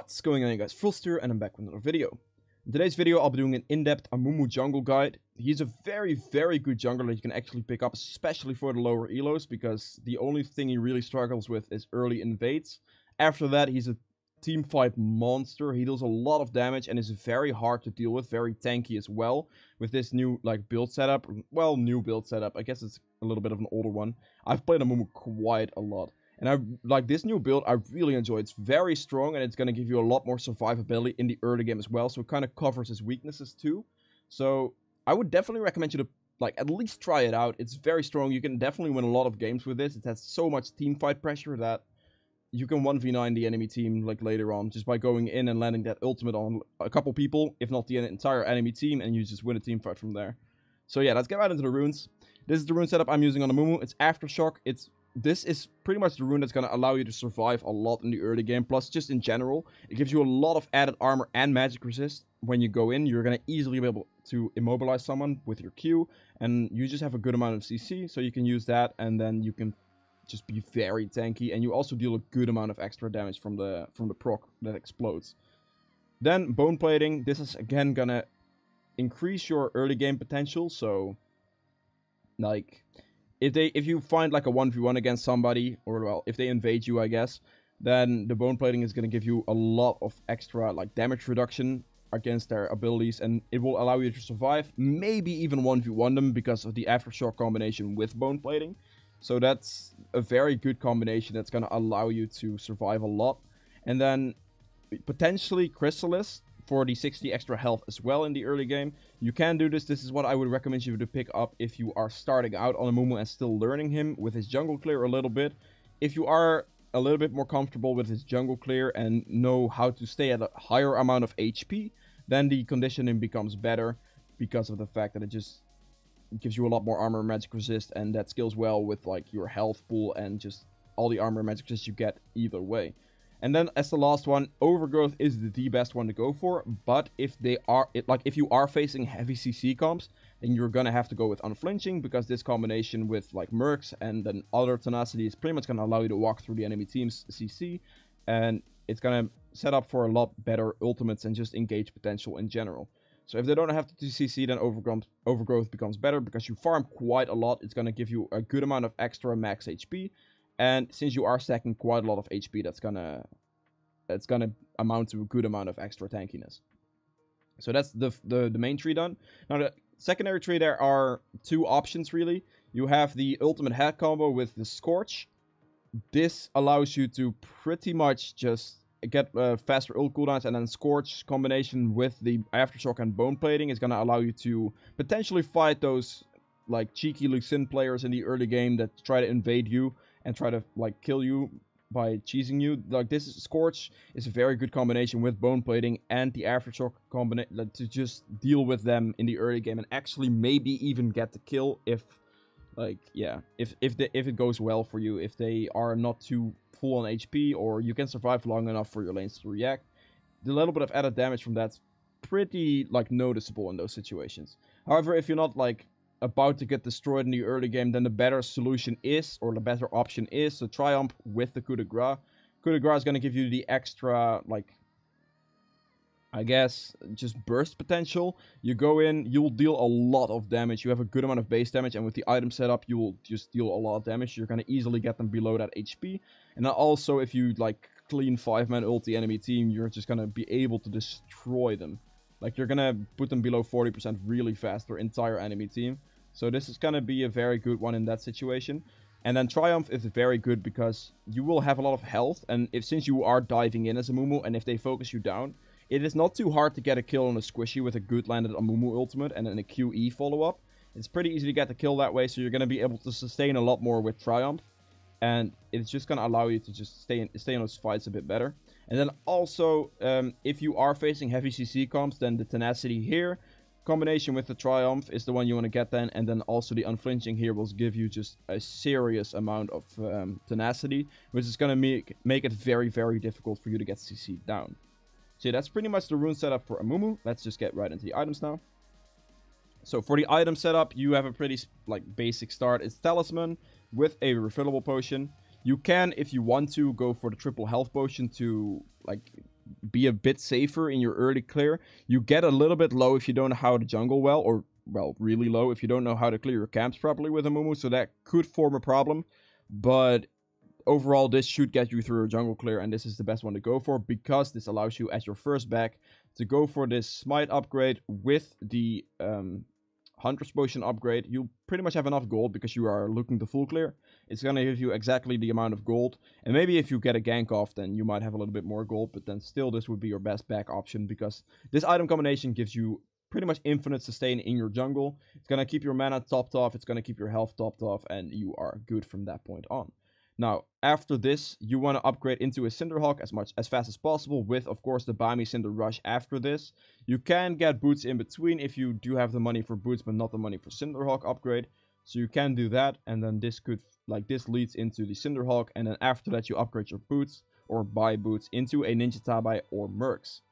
What's going on, you guys? Froster, and I'm back with another video. In today's video, I'll be doing an in-depth Amumu jungle guide. He's a very good jungler that you can actually pick up, especially for the lower elos, because the only thing he really struggles with is early invades. After that, he's a team fight monster. He deals a lot of damage and is very hard to deal with, very tanky as well. With this new build setup, well, new build setup, I guess it's a little bit of an older one. I've played Amumu quite a lot. And I like this new build, I really enjoy. It's very strong and it's going to give you a lot more survivability in the early game as well. So it kind of covers his weaknesses too. So I would definitely recommend you to at least try it out. It's very strong. You can definitely win a lot of games with this. It has so much team fight pressure that you can 1v9 the enemy team later on just by going in and landing that ultimate on a couple people, if not the entire enemy team, and you just win a team fight from there. So yeah, let's get right into the runes. This is the rune setup I'm using on Amumu. It's Aftershock. This is pretty much the rune that's going to allow you to survive a lot in the early game. Plus, just in general, it gives you a lot of added armor and magic resist. When you go in, you're going to easily be able to immobilize someone with your Q. And you just have a good amount of CC, so you can use that. And then you can just be very tanky. And you also deal a good amount of extra damage from the proc that explodes. Then, bone plating. This is, again, going to increase your early game potential. So, if you find a 1v1 against somebody, or well, if they invade you, I guess, then the bone plating is going to give you a lot of extra damage reduction against their abilities, and it will allow you to survive, maybe even 1v1 them because of the Aftershock combination with bone plating. So that's a very good combination that's going to allow you to survive a lot. And then potentially Chrysalis for the 60 extra health as well in the early game. You can do this. This is what I would recommend you to pick up if you are starting out on Amumu and still learning him with his jungle clear a little bit. If you are a little bit more comfortable with his jungle clear and know how to stay at a higher amount of HP, then the conditioning becomes better because of the fact that it just gives you a lot more armor and magic resist, and that scales well with your health pool and just all the armor and magic resist you get either way. And then as the last one, Overgrowth is the best one to go for. But if if you are facing heavy CC comps, then you're gonna have to go with Unflinching, because this combination with Mercs and then other Tenacity is pretty much gonna allow you to walk through the enemy team's CC, and it's gonna set up for a lot better ultimates and just engage potential in general. So if they don't have to do CC, then Overgrowth becomes better because you farm quite a lot. It's gonna give you a good amount of extra max HP. And since you are stacking quite a lot of HP, that's gonna amount to a good amount of extra tankiness. So that's the main tree done. Now the secondary tree, there are two options really. You have the ultimate head combo with the Scorch. This allows you to pretty much just get faster ult cooldowns, and then Scorch combination with the Aftershock and bone plating is gonna allow you to potentially fight those cheeky Lee Sin players in the early game that try to invade you and try to kill you by cheesing you. This Scorch is a very good combination with bone plating and the Aftershock combination to just deal with them in the early game and actually maybe even get the kill if it goes well for you, if they are not too full on HP, or you can survive long enough for your lanes to react. The little bit of added damage from that's pretty noticeable in those situations. However, if you're not about to get destroyed in the early game, then the better solution is, or the better option is, to Triumph with the coup de grace. Coup de grace is going to give you the extra, I guess, just burst potential. You go in, you'll deal a lot of damage. You have a good amount of base damage, and with the item setup, you will just deal a lot of damage. You're going to easily get them below that HP. And then also, if you, clean 5-man ult the enemy team, you're just going to be able to destroy them. You're going to put them below 40% really fast, their entire enemy team. So this is going to be a very good one in that situation. And then Triumph is very good because you will have a lot of health. And since you are diving in as a Amumu, and if they focus you down, it is not too hard to get a kill on a squishy with a good landed Amumu ultimate and then a QE follow-up. It's pretty easy to get the kill that way, so you're going to be able to sustain a lot more with Triumph. And it's just going to allow you to just stay in those fights a bit better. And then also, if you are facing heavy CC comps, then the Tenacity here, combination with the Triumph, is the one you want to get then. And then also the Unflinching here will give you just a serious amount of Tenacity, which is going to make it very difficult for you to get CC down. So yeah, that's pretty much the rune setup for Amumu. Let's just get right into the items now. So for the item setup, you have a pretty basic start. It's Talisman with a refillable potion. You can, if you want to, go for the triple health potion to be a bit safer in your early clear. You get a little bit low if you don't know how to jungle well, or, well, really low if you don't know how to clear your camps properly with Amumu, so that could form a problem. But overall, this should get you through a jungle clear, and this is the best one to go for, because this allows you, as your first back, to go for this smite upgrade with the Hunter's Potion upgrade. You pretty much have enough gold because you are looking to full clear. It's going to give you exactly the amount of gold. And maybe if you get a gank off, then you might have a little bit more gold. But then still, this would be your best back option, because this item combination gives you pretty much infinite sustain in your jungle. It's going to keep your mana topped off. It's going to keep your health topped off. And you are good from that point on. Now, after this, you want to upgrade into a Cinderhawk as fast as possible with, of course, the Bami Cinder Rush after this. You can get boots in between if you do have the money for boots, but not the money for Cinderhawk upgrade. So you can do that, and then this could, like, this leads into the Cinderhawk, and then after that you upgrade your boots, or buy boots, into a Ninja Tabai or Mercs.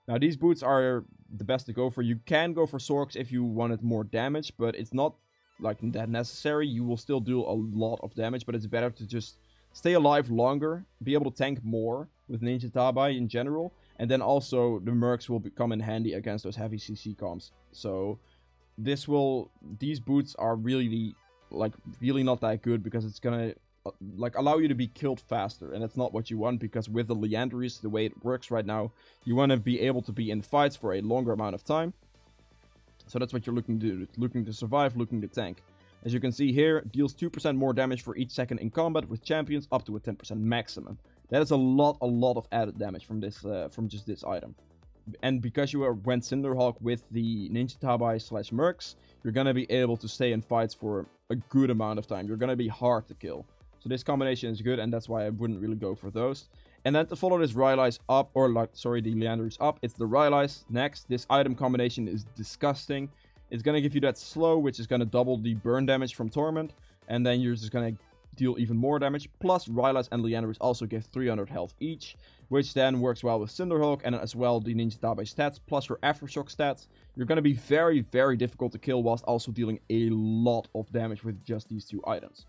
Now, these boots are the best to go for. You can go for Sorks if you wanted more damage, but it's not like that necessary. You will still do a lot of damage, but it's better to just stay alive longer, be able to tank more with Ninja Tabai in general, and then also the Mercs will come in handy against those heavy CC comps. So these boots are really not that good, because it's gonna allow you to be killed faster, and that's not what you want, because with the Leanderies, the way it works right now, you want to be able to be in fights for a longer amount of time. So that's what you're looking to do, looking to survive, looking to tank. As you can see here, deals 2% more damage for each second in combat with champions, up to a 10% maximum. That is a lot of added damage from this, from just this item. And because you went Cinderhawk with the Ninja Tabai / Mercs, you're gonna be able to stay in fights for a good amount of time. You're gonna be hard to kill. So this combination is good, and that's why I wouldn't really go for those. And then to follow this Rylai's up, or the Leanderies up, it's the Rylai's next. This item combination is disgusting. It's going to give you that slow, which is going to double the burn damage from Torment. And then you're just going to deal even more damage. Plus, Rylai's and Leanderies also give 300 health each, which then works well with Cinderhawk, and as well the Ninja Tabai stats, plus your Aftershock stats. You're going to be very, very difficult to kill, whilst also dealing a lot of damage with just these two items.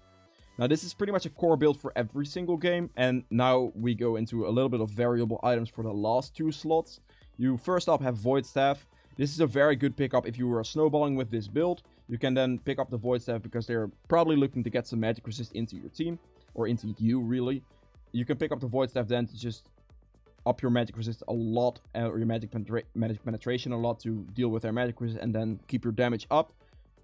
Now, this is pretty much a core build for every single game, and now we go into a little bit of variable items for the last two slots. You first up have Void Staff. This is a very good pickup if you were snowballing with this build. You can then pick up the Void Staff because they're probably looking to get some magic resist into your team, or into you, really. You can pick up the Void Staff then to just up your magic resist a lot, or your magic penetration a lot, to deal with their magic resist, and then keep your damage up.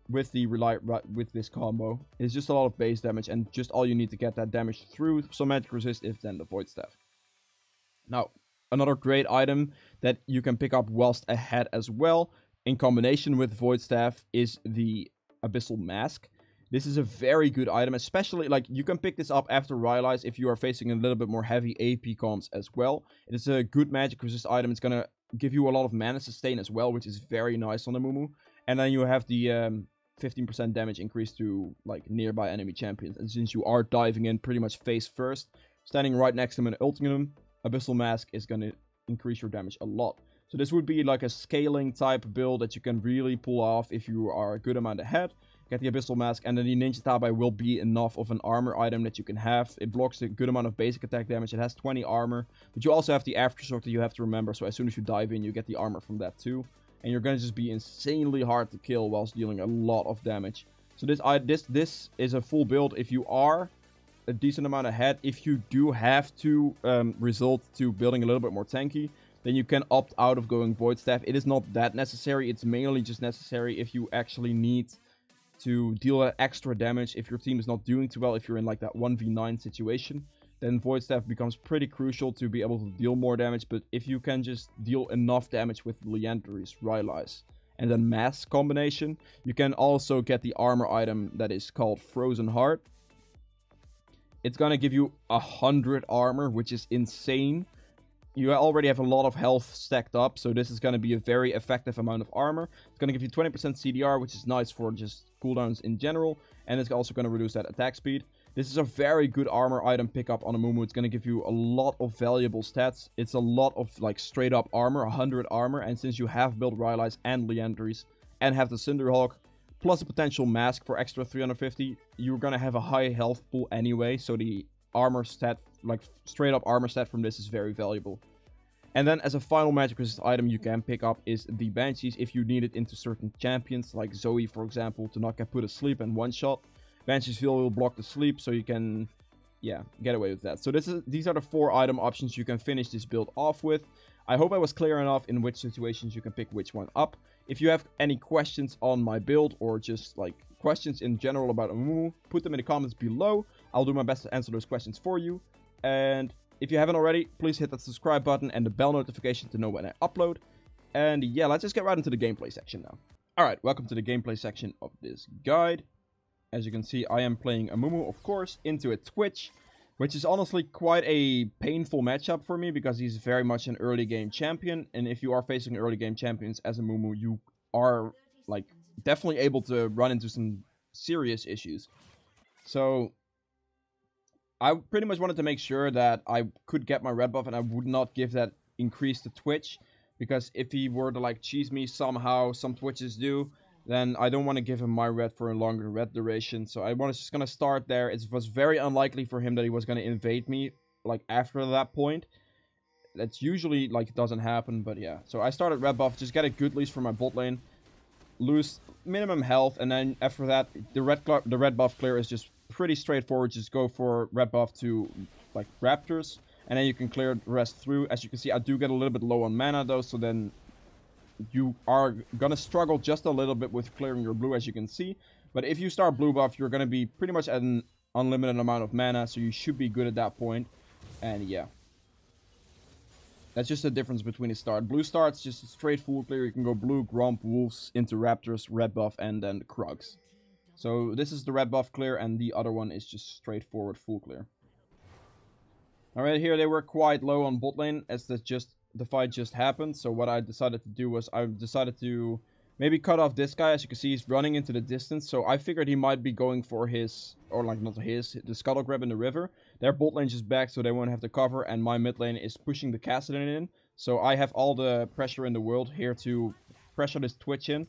With this combo, it's just a lot of base damage, and just all you need to get that damage through some magic resist is then the Void Staff. Now, another great item that you can pick up whilst ahead as well, in combination with Void Staff, is the Abyssal Mask. This is a very good item, especially, like, you can pick this up after Rylai's if you are facing a little bit more heavy AP comps as well. It is a good magic resist item. It's gonna give you a lot of mana sustain as well, which is very nice on the Amumu. And then you have the 15% damage increase to, like, nearby enemy champions. And since you are diving in pretty much face first, standing right next to them and ulting them, Abyssal Mask is going to increase your damage a lot. So this would be like a scaling type build that you can really pull off if you are a good amount ahead. Get the Abyssal Mask, and then the Ninja Tabai will be enough of an armor item that you can have. It blocks a good amount of basic attack damage. It has 20 armor, but you also have the Aftershock that you have to remember. So as soon as you dive in, you get the armor from that too. And you're going to just be insanely hard to kill whilst dealing a lot of damage. So this is a full build if you are a decent amount ahead. If you do have to resort to building a little bit more tanky, then you can opt out of going Void Staff. It is not that necessary. It's mainly just necessary if you actually need to deal that extra damage. If your team is not doing too well, if you're in like that 1v9 situation, then Void Staff becomes pretty crucial to be able to deal more damage. But if you can just deal enough damage with Leanderies, Rylai's, and then Mask combination, you can also get the armor item that is called Frozen Heart. It's gonna give you 100 armor, which is insane. You already have a lot of health stacked up, so this is going to be a very effective amount of armor. It's going to give you 20% CDR, which is nice for just cooldowns in general, and it's also going to reduce that attack speed. This is a very good armor item pickup on Amumu. It's going to give you a lot of valuable stats. It's a lot of, like, straight up armor, 100 armor, and since you have built Rylai's and Leanderies, and have the Cinderhawk, plus a potential mask for extra 350, you're going to have a high health pool anyway, so the armor stat, like straight up armor stat from this, is very valuable. And then as a final magic resist item you can pick up is the Banshees if you need it into certain champions, like Zoe for example, to not get put asleep and one-shot. Banshees will block the sleep, so you can, yeah, get away with that. So these are the 4 item options you can finish this build off with. I hope I was clear enough in which situations you can pick which one up. If you have any questions on my build, or just like questions in general about Amumu, put them in the comments below. I'll do my best to answer those questions for you. And if you haven't already, please hit that subscribe button and the bell notification to know when I upload. And yeah, let's just get right into the gameplay section now. Alright, welcome to the gameplay section of this guide. As you can see, I am playing Amumu, of course, into a Twitch, which is honestly quite a painful matchup for me because he's very much an early game champion. And if you are facing early game champions as Amumu, you are like definitely able to run into some serious issues. So I pretty much wanted to make sure that I could get my red buff and I would not give that increase to Twitch. Because if he were to like cheese me somehow, some Twitches do, then I don't want to give him my red for a longer red duration. So I was just going to start there. It was very unlikely for him that he was going to invade me like after that point. That's usually like doesn't happen, but yeah. So I started red buff, just get a good leash for my bot lane. Lose minimum health, and then after that, the red buff clear is just pretty straightforward. Just go for red buff to like raptors, and then you can clear the rest through. As you can see, I do get a little bit low on mana though, so then you are gonna struggle just a little bit with clearing your blue, as you can see. But if you start blue buff, you're gonna be pretty much at an unlimited amount of mana, so you should be good at that point. And yeah, that's just the difference between a start. Blue starts just a straight full clear. You can go blue, Gromp, Wolves into Raptors, red buff, and then Krugs. So this is the red buff clear, and the other one is just straightforward full clear. Alright, here they were quite low on bot lane as the fight just happened. So what I decided to do was I decided to maybe cut off this guy. As you can see, he's running into the distance. So I figured he might be going for his, or like not his, the scuttle grab in the river. Their bot lane just back, so they won't have to cover. And my mid lane is pushing the Kassadin in. So I have all the pressure in the world here to pressure this Twitch in.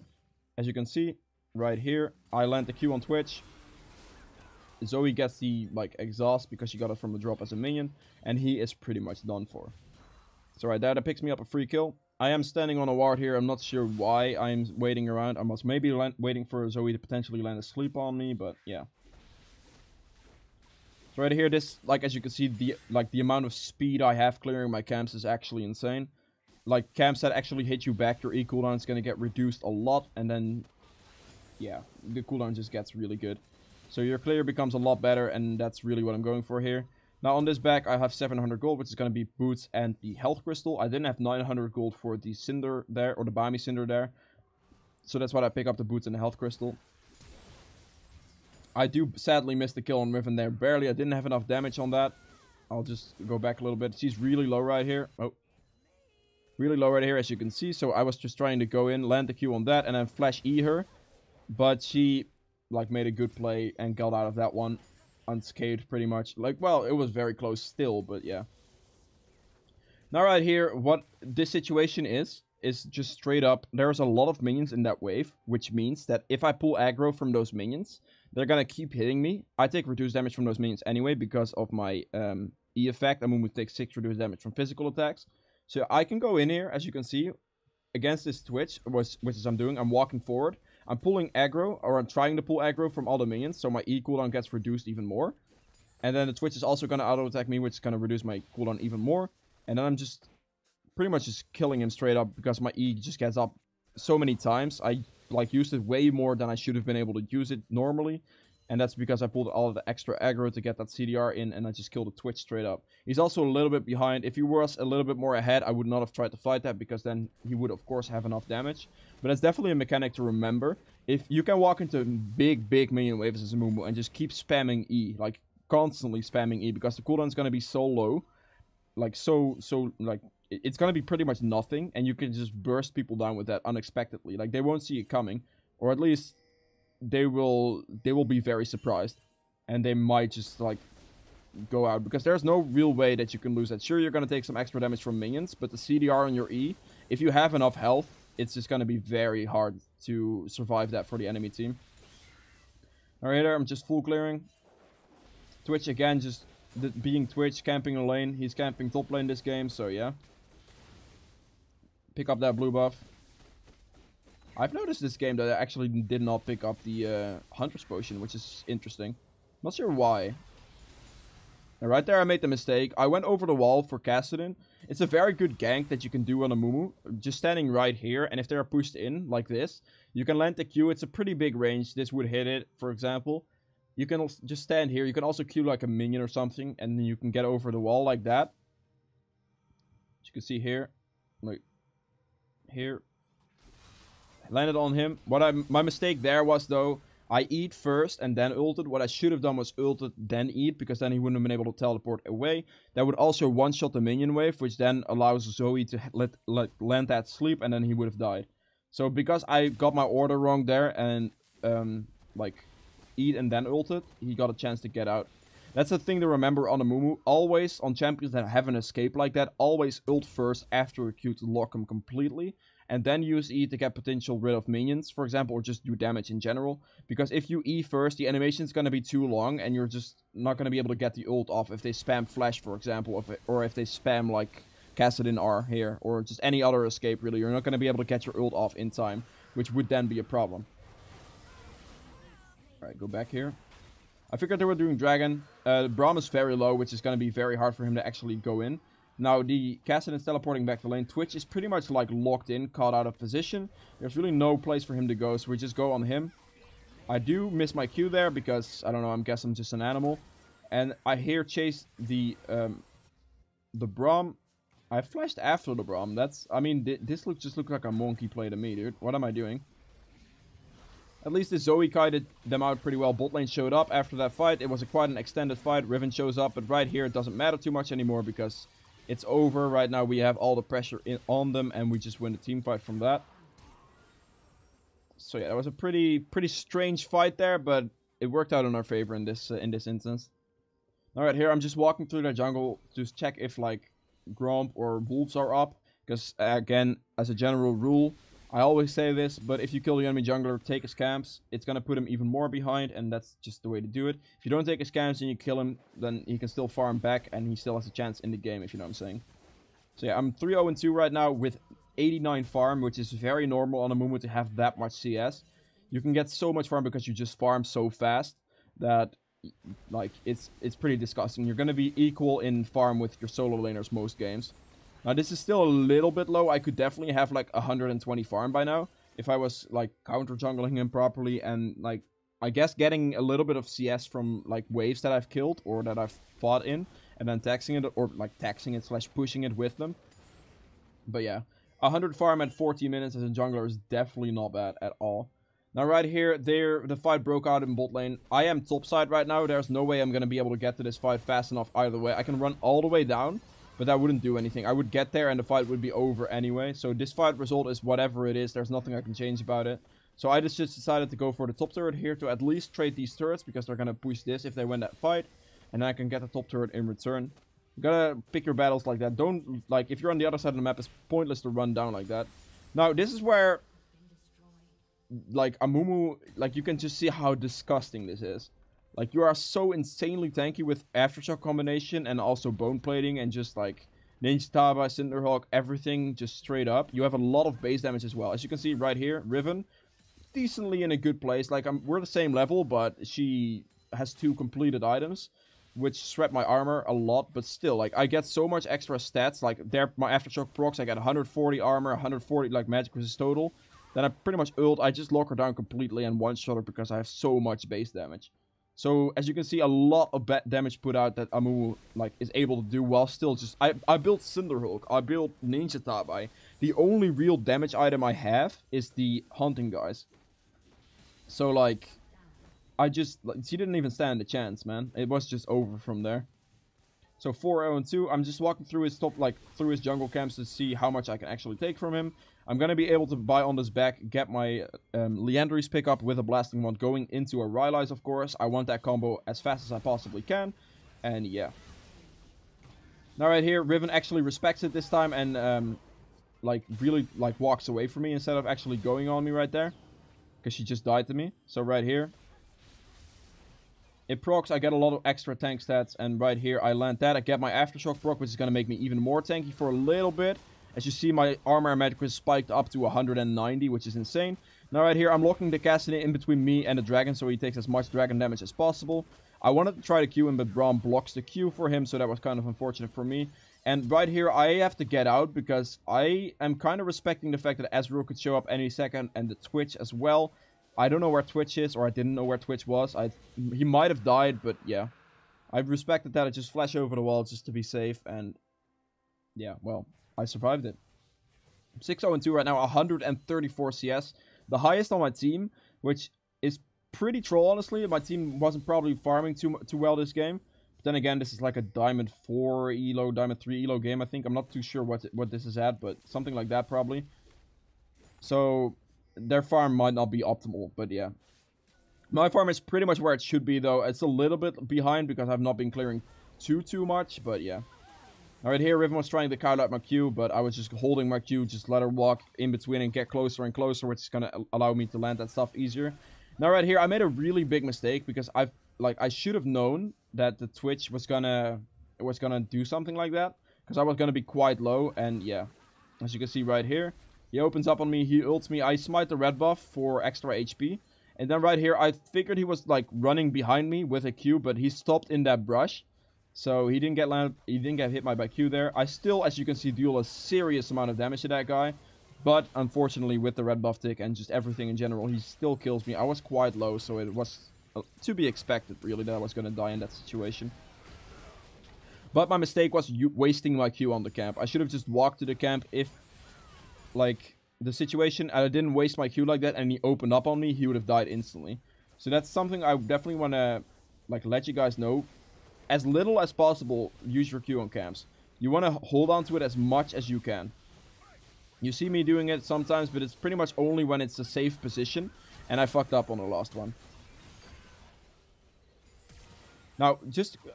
As you can see, right here, I land the Q on Twitch. Zoe gets the like exhaust because she got it from the drop as a minion. And he is pretty much done for. So right there, that picks me up a free kill. I am standing on a ward here. I'm not sure why I'm waiting around. I was maybe waiting for Zoe to potentially land a sleep on me, but yeah. So right here, this, like as you can see, the amount of speed I have clearing my camps is actually insane. Like camps that actually hit you back, your E cooldown is gonna get reduced a lot, and then yeah, the cooldown just gets really good. So your clear becomes a lot better, and that's really what I'm going for here. Now on this back, I have 700 gold, which is going to be boots and the health crystal. I didn't have 900 gold for the cinder there, or the Bami cinder there. So that's why I pick up the boots and the health crystal. I do sadly miss the kill on Riven there, barely. I didn't have enough damage on that. I'll just go back a little bit. She's really low right here. Oh. Really low right here, as you can see. So I was just trying to go in, land the Q on that, and then flash E her. But she like made a good play and got out of that one unscathed pretty much. Like, well, it was very close still, but yeah. Now right here, what this situation is just straight up, there's a lot of minions in that wave, which means that if I pull aggro from those minions, they're gonna keep hitting me. I take reduced damage from those minions anyway because of my E effect. Amumu takes 6 reduced damage from physical attacks. So I can go in here, as you can see, against this Twitch, which is I'm doing. I'm walking forward. I'm pulling aggro, or I'm trying to pull aggro from all the minions, so my E cooldown gets reduced even more. And then the Twitch is also going to auto-attack me, which is going to reduce my cooldown even more. And then I'm just pretty much just killing him straight up, because my E just gets up so many times. I like used it way more than I should have been able to use it normally. And that's because I pulled all of the extra aggro to get that CDR in, and I just killed the Twitch straight up. He's also a little bit behind. If he was a little bit more ahead, I would not have tried to fight that, because then he would, of course, have enough damage. But it's definitely a mechanic to remember. If you can walk into big minion waves as a Amumu and just keep spamming E, like constantly spamming E, because the cooldown is going to be so low, like like it's going to be pretty much nothing, and you can just burst people down with that unexpectedly. Like they won't see it coming, or at least they will be very surprised, and they might just like go out, because there's no real way that you can lose that. Sure, you're going to take some extra damage from minions, but the CDR on your E, if you have enough health, it's just going to be very hard to survive that for the enemy team. Alright, I'm just full clearing. Twitch again, just being Twitch, camping a lane. He's camping top lane this game, so yeah. Pick up that blue buff. I've noticed this game that I actually did not pick up the Hunter's Potion, which is interesting. Not sure why. And right there I made the mistake. I went over the wall for Kassadin. It's a very good gank that you can do on Amumu. Just standing right here, and if they are pushed in like this, you can land the Q. It's a pretty big range. This would hit it, for example. You can just stand here. You can also Q like a minion or something, and then you can get over the wall like that. As you can see here. Like, here. Landed on him. My mistake there was, though, I eat first and then ulted. What I should have done was ulted, then eat, because then he wouldn't have been able to teleport away. That would also one-shot the minion wave, which then allows Zoe to land that sleep, and then he would have died. So because I got my order wrong there and, like, eat and then ulted, he got a chance to get out. That's the thing to remember on Amumu. Always, on champions that have an escape like that, always ult first after a Q to lock him completely. And then use E to get potential rid of minions, for example, or just do damage in general. Because if you E first, the animation is going to be too long, and you're just not going to be able to get the ult off if they spam Flash, for example, or if they spam, like, Kassadin R here, or just any other escape, really. You're not going to be able to get your ult off in time, which would then be a problem. Alright, go back here. I figured they were doing Dragon. Braum is very low, which is going to be very hard for him to actually go in. Now, the Kassadin is teleporting back to lane. Twitch is pretty much, like, locked in, caught out of position. There's really no place for him to go, so we just go on him. I do miss my Q there, because, I don't know, I guess I'm just an animal. And I here chase the Braum. I flashed after the Braum. That's, I mean, this just looks like a monkey play to me, dude. What am I doing? At least the Zoe kited them out pretty well. Bot lane showed up after that fight. It was quite an extended fight. Riven shows up, but right here it doesn't matter too much anymore, because it's over. Right now we have all the pressure on them, and we just win the team fight from that. So yeah, that was a pretty strange fight there, but it worked out in our favor in this instance. Alright, here I'm just walking through the jungle to check if, like, Gromp or Wolves are up. Because, again, as a general rule, I always say this, but if you kill the enemy jungler, take his camps, it's going to put him even more behind, and that's just the way to do it. If you don't take his camps and you kill him, then he can still farm back, and he still has a chance in the game, if you know what I'm saying. So yeah, I'm 3-0-2 right now with 89 farm, which is very normal on Amumu to have that much CS. You can get so much farm because you just farm so fast that, like, it's pretty disgusting. You're going to be equal in farm with your solo laners most games. Now, this is still a little bit low. I could definitely have, like, 120 farm by now if I was, like, counter-jungling him properly and, like, I guess getting a little bit of CS from, like, waves that I've killed or that I've fought in and then taxing it, or, like, taxing it / pushing it with them. But, yeah, 100 farm at 40 minutes as a jungler is definitely not bad at all. Now, right here, the fight broke out in bot lane. I am topside right now. There's no way I'm going to be able to get to this fight fast enough either way. I can run all the way down, but that wouldn't do anything. I would get there and the fight would be over anyway. So this fight result is whatever it is. There's nothing I can change about it. So I just decided to go for the top turret here to at least trade these turrets, because they're going to push this if they win that fight. And then I can get the top turret in return. You gotta pick your battles like that. Don't, like, if you're on the other side of the map, it's pointless to run down like that. Now, this is where, like, Amumu, like, you can just see how disgusting this is. Like, you are so insanely tanky with Aftershock combination and also bone plating and just, like, Ninja Taba, Cinderhawk, everything just straight up. You have a lot of base damage as well. As you can see right here, Riven, decently in a good place. Like, we're the same level, but she has 2 completed items, which sweat my armor a lot, but still, like, I get so much extra stats. Like, there, my Aftershock procs, I get 140 armor, 140, like, magic resist total. Then I pretty much ult, I just lock her down completely and one-shot her because I have so much base damage. So, as you can see, a lot of damage put out that Amumu, like, is able to do while still just... I built Cinderhulk, I built Ninja Tabai. The only real damage item I have is the Hunting Guys. So, like, I just... Like, she didn't even stand a chance, man. It was just over from there. So, 4-0-2, I'm just walking through his through his jungle camps to see how much I can actually take from him. I'm going to be able to buy on this back, get my Liandry's pick up with a Blasting Wand going into a Rylai's, of course. I want that combo as fast as I possibly can. And yeah. Now right here, Riven actually respects it this time and like really like walks away from me instead of actually going on me right there. Because she just died to me. So right here. It procs, I get a lot of extra tank stats, and right here I land that. I get my Aftershock proc, which is going to make me even more tanky for a little bit. As you see, my armor and magic resist spiked up to 190, which is insane. Now right here, I'm locking the Cassidy in between me and the dragon, so he takes as much dragon damage as possible. I wanted to try to Q him, but Braum blocks the Q for him, so that was kind of unfortunate for me. And right here, I have to get out, because I am kind of respecting the fact that Ezreal could show up any second, and the Twitch as well. I don't know where Twitch is, or I didn't know where Twitch was. He might have died, but yeah. I've respected that. I just flash over the wall just to be safe, and yeah, well, I survived it. 6-0-2 right now, 134 CS. The highest on my team, which is pretty troll, honestly. My team wasn't probably farming too well this game. But then again, this is like a Diamond 4 elo, Diamond 3 elo game, I think. I'm not too sure what this is at, but something like that probably. So their farm might not be optimal, but yeah. My farm is pretty much where it should be, though. It's a little bit behind because I've not been clearing too much, but yeah. Alright, here Riven was trying to counter out my Q, but I was just holding my Q, just let her walk in between and get closer and closer, which is going to allow me to land that stuff easier. Now right here, I made a really big mistake because I should have known that the Twitch was gonna do something like that, because I was gonna be quite low, and yeah, as you can see right here, he opens up on me, he ults me, I smite the red buff for extra HP, and then right here, I figured he was like running behind me with a Q, but he stopped in that brush. So he didn't get hit by Q there. I still, as you can see, deal a serious amount of damage to that guy. But unfortunately, with the red buff tick and just everything in general, he still kills me. I was quite low, so it was to be expected, really, that I was going to die in that situation. But my mistake was wasting my Q on the camp. I should have just walked to the camp if, like, the situation, I didn't waste my Q like that and he opened up on me, he would have died instantly. So that's something I definitely want to, like, let you guys know. As little as possible, use your Q on camps. You want to hold on to it as much as you can. You see me doing it sometimes, but it's pretty much only when it's a safe position. And I fucked up on the last one. Now,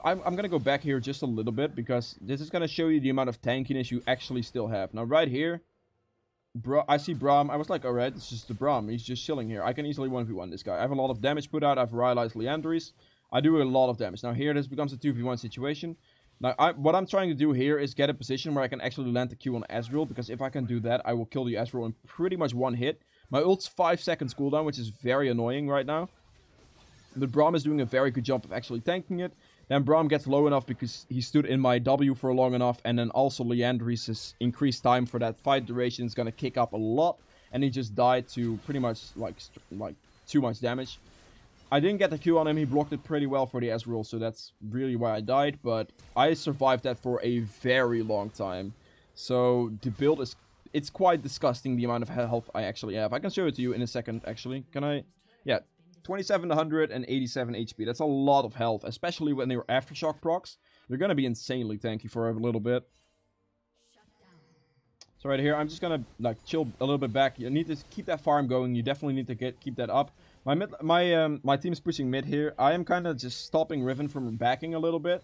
I'm going to go back here just a little bit, because this is going to show you the amount of tankiness you actually still have. Now, right here, I see Braum. I was like, alright, it's just the Braum. He's just chilling here. I can easily 1v1 this guy. I have a lot of damage put out. I've realized Leandries. I do a lot of damage. Now here, this becomes a 2v1 situation. Now, what I'm trying to do here is get a position where I can actually land the Q on Ezreal, because if I can do that, I will kill the Ezreal in pretty much one hit. My ult's 5 seconds cooldown, which is very annoying right now. But Braum is doing a very good job of actually tanking it. Then Braum gets low enough because he stood in my W for long enough, and then also Leandries' increased time for that fight duration is going to kick up a lot, and he just died to pretty much like too much damage. I didn't get the Q on him, he blocked it pretty well for the Ezreal, so that's really why I died, but I survived that for a very long time. So the build is, it's quite disgusting the amount of health I actually have. I can show it to you in a second, actually. Can I? Yeah, 2787 HP. That's a lot of health, especially when they're Aftershock procs. They're gonna be insanely tanky for a little bit. So right here, I'm just gonna like chill a little bit back. You need to keep that farm going. You definitely need to keep that up. My team is pushing mid here. I am kind of just stopping Riven from backing a little bit.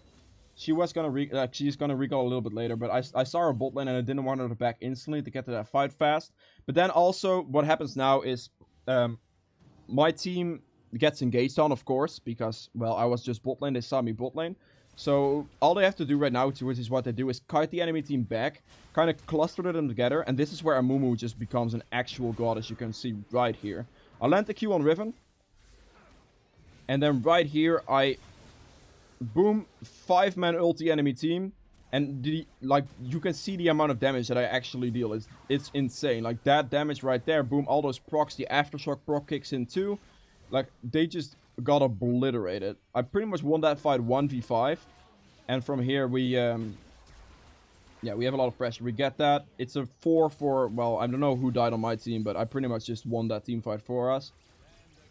She was gonna she's gonna recall a little bit later, but I saw her bot lane and I didn't want her to back instantly to get to that fight fast. But then also what happens now is my team gets engaged on, of course, because well, I was just bot lane. They saw me bot lane. So all they have to do right now, which is what they do, is kite the enemy team back, kind of cluster them together, and this is where Amumu just becomes an actual god, as you can see right here. I land the Q on Riven, and then right here I boom 5-man ulti enemy team, and you can see the amount of damage that I actually deal. It's insane. Like that damage right there, boom, all those procs, the Aftershock proc kicks in too. Like they just got obliterated. I pretty much won that fight 1v5, and from here we yeah, we have a lot of pressure. We get that. It's a 4-4. Well, I don't know who died on my team, but I pretty much just won that team fight for us.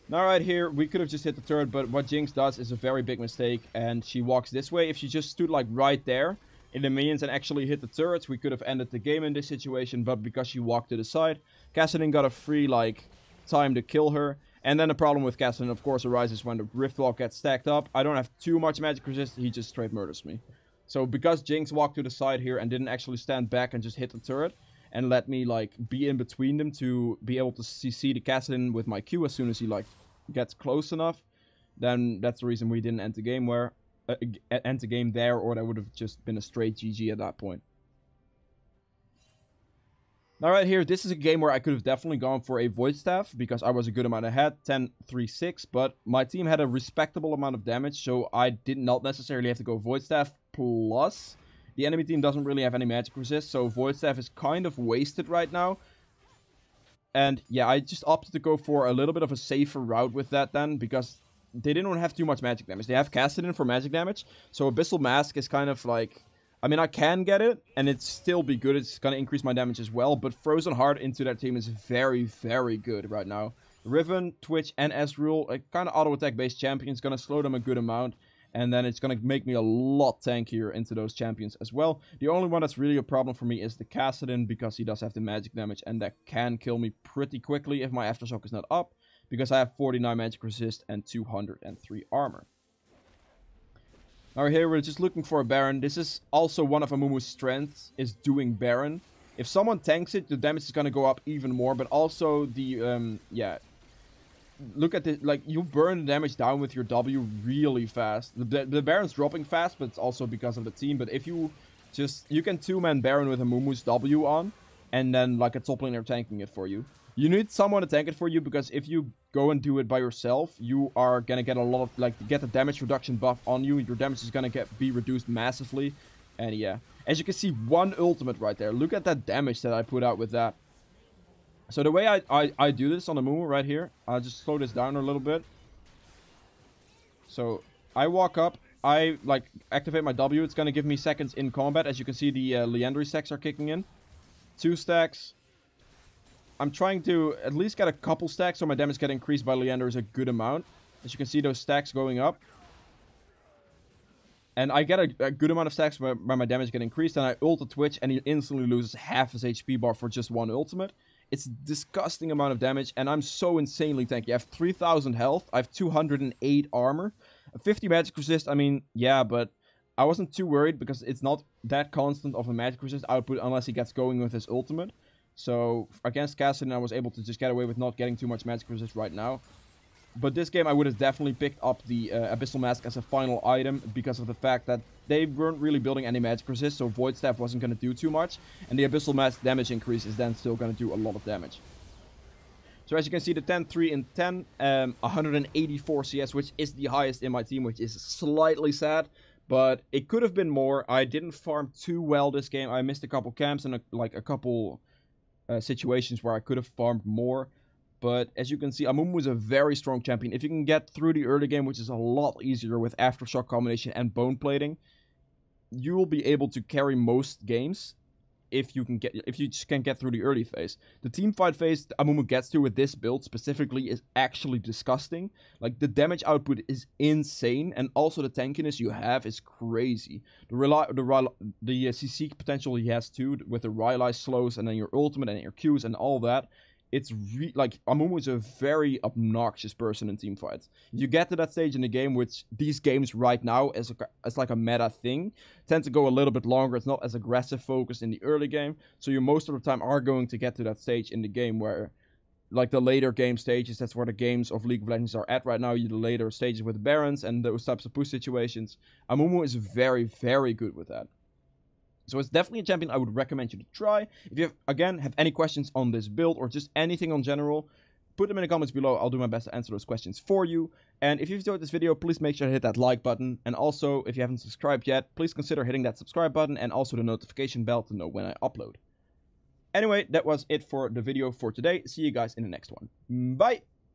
Now right here, we could have just hit the turret, but what Jinx does is a very big mistake, and she walks this way. If she just stood like right there in the minions and actually hit the turrets, we could have ended the game in this situation, but because she walked to the side, Kassadin got a free like time to kill her. And then the problem with Kassadin, of course, arises when the Rift Wall gets stacked up. I don't have too much magic resist, he just straight murders me. So because Jinx walked to the side here and didn't actually stand back and just hit the turret, and let me like be in between them to be able to see the Kassadin with my Q as soon as he like gets close enough, then that's the reason we didn't end the game there, or that would have just been a straight GG at that point. Now right here, this is a game where I could have definitely gone for a Void Staff because I was a good amount ahead, 10-3-6, but my team had a respectable amount of damage, so I did not necessarily have to go Void Staff. Plus, the enemy team doesn't really have any magic resist, so Void Staff is kind of wasted right now. And yeah, I just opted to go for a little bit of a safer route with that then, because they didn't have too much magic damage. They have Cassidon for magic damage, so Abyssal Mask is kind of like... I mean, I can get it, and it'd still be good. It's going to increase my damage as well, but Frozen Heart into that team is very, very good right now. Riven, Twitch, and Ezreal, a kind of auto-attack based champion, is going to slow them a good amount, and then it's going to make me a lot tankier into those champions as well. The only one that's really a problem for me is the Cassidon, because he does have the magic damage, and that can kill me pretty quickly if my Aftershock is not up, because I have 49 magic resist and 203 armor. Now here we're just looking for a Baron. This is also one of Amumu's strengths, is doing Baron. If someone tanks it, the damage is going to go up even more, but also the, yeah. Look at this, like, you burn the damage down with your W really fast. The Baron's dropping fast, but it's also because of the team. But if you you can two-man Baron with Amumu's W on, and then, like, a top laner tanking it for you. You need someone to tank it for you, because if you go and do it by yourself, you are gonna get a lot of, like, get the damage reduction buff on you. Your damage is gonna be reduced massively. And yeah, as you can see, one ultimate right there. Look at that damage that I put out with that. So the way I do this on the Amumu right here, I'll just slow this down a little bit. So I walk up, I like activate my W. It's gonna give me seconds in combat. As you can see, the Leandry stacks are kicking in. 2 stacks. I'm trying to at least get a couple stacks so my damage get increased by Leanders a good amount. As you can see, those stacks going up. And I get a good amount of stacks where my damage get increased. And I ult a Twitch and he instantly loses half his HP bar for just one ultimate. It's a disgusting amount of damage. And I'm so insanely tanky. I have 3,000 health. I have 208 armor. 50 magic resist. I mean, yeah, but I wasn't too worried because it's not that constant of a magic resist output unless he gets going with his ultimate. So, against Cassidon, I was able to just get away with not getting too much magic resist right now. But this game, I would have definitely picked up the Abyssal Mask as a final item because of the fact that they weren't really building any magic resist, so Void Staff wasn't going to do too much. And the Abyssal Mask damage increase is then still going to do a lot of damage. So as you can see, the 10-3 in 10, 184 CS, which is the highest in my team, which is slightly sad. But it could have been more. I didn't farm too well this game. I missed a couple camps and a couple... situations where I could have farmed more. But as you can see, Amumu is a very strong champion. If you can get through the early game, which is a lot easier with Aftershock combination and bone plating, you will be able to carry most games if you just can get through the early phase. The team fight phase Amumu gets to with this build specifically is actually disgusting. Like, the damage output is insane, and also the tankiness you have is crazy. The CC potential he has too, with the Rylai slows, and then your ultimate and your Qs and all that. It's like, Amumu is a very obnoxious person in team fights. You get to that stage in the game, which these games right now, as like a meta thing, tend to go a little bit longer. It's not as aggressive focused in the early game, so you most of the time are going to get to that stage in the game where, like, the later game stages, that's where the games of League of Legends are at right now. The later stages with Barons and those types of push situations. Amumu is very, very good with that. So it's definitely a champion I would recommend you to try. If you, have any questions on this build or just anything in general, put them in the comments below. I'll do my best to answer those questions for you. And if you've enjoyed this video, please make sure to hit that like button. And also, if you haven't subscribed yet, please consider hitting that subscribe button and also the notification bell to know when I upload. Anyway, that was it for the video for today. See you guys in the next one. Bye!